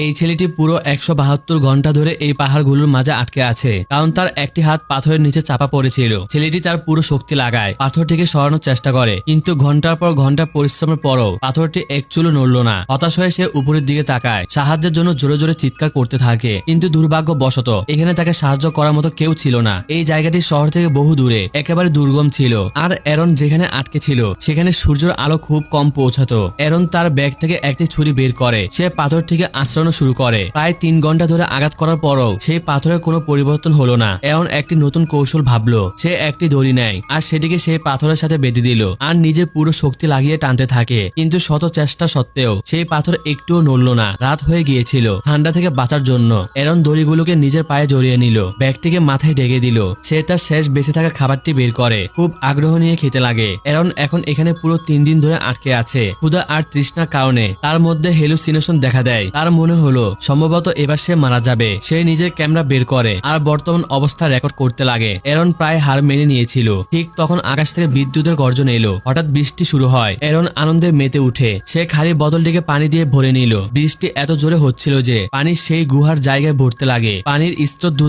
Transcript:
এই ছেলেটি পুরো 172 ঘন্টা ধরে এই পাহাড়গুলোর মাঝে আটকে আছে, কারণ তার একটি হাত পাথরের নিচে চাপা পড়েছিল। ছেলেটি তার পুরো শক্তি লাগায় পাথরটিকে সরানোর চেষ্টা করে, কিন্তু ঘন্টার পর ঘন্টা পরিশ্রমের পরও পাথরটি এক চুলও নড়ল না। হতাশ হয়ে সে উপরের দিকে তাকায়, সাহায্যের জন্য জোরে জোরে চিৎকার করতে থাকে, কিন্তু দুর্ভাগ্যবশত এখানে তাকে সাহায্য করার মতো কেউ ছিল না। এই জায়গাটি শহর থেকে বহু দূরে, একেবারে দুর্গম ছিল, আর এরন যেখানে আটকে ছিল সেখানে সূর্যের আলো খুব কম পৌঁছাতো। এরন তার ব্যাগ থেকে একটি ছুরি বের করে সে পাথরটিকে আঁচড়ানো শুরু করে। প্রায় 3 ঘন্টা ধরে আঘাত করার পরও সেই পাথরের কোনো পরিবর্তন হলো না। এরন একটি নতুন কৌশল ভাবলো। সে একটি দড়ি নেয় আর সেটিকে সেই পাথরের সাথে বেঁধে দিল আর নিজের পুরো শক্তি লাগিয়ে টানতে থাকে, কিন্তু শত চেষ্টা সত্ত্বেও সেই পাথর একটুও নড়ল না। রাত হয়ে গিয়েছিল। ঠান্ডা থেকে বাঁচার জন্য এরন দড়িগুলোকে নিজের পায়ে জড়িয়ে নিল, ব্যাগটিকে মাথায় ঢেকে দিল। সে তার শেষ বেঁচে থাকা খাবারটি বের করে, খুব আগ্রহ নিয়ে খেতে লাগে। এরন এখন এখানে পুরো 3 দিন ধরে আটকে আছে। ক্ষুধা আর তৃষ্ণার কারণে তার মধ্যে হেলুসিনেশন দেখা দেয়। তার মনে হলো সম্ভবত এবার সে মারা যাবে। সে নিজের ক্যামেরা বের করে আর বর্তমান অবস্থা রেকর্ড করতে লাগে। এরন প্রায় হার মেনে নিয়েছিল। ঠিক তখন আকাশ থেকে বিদ্যুতের গর্জন এলো। হঠাৎ বৃষ্টি শুরু হয়। এরন আনন্দে মেতে উঠে। সে খালি বোতলটিকে পানি দিয়ে ভরে নিল। বৃষ্টি এত জোরে হচ্ছিল যে পানি সেই গুহার জায়গায় ভরতে লাগে। পানির স্রোত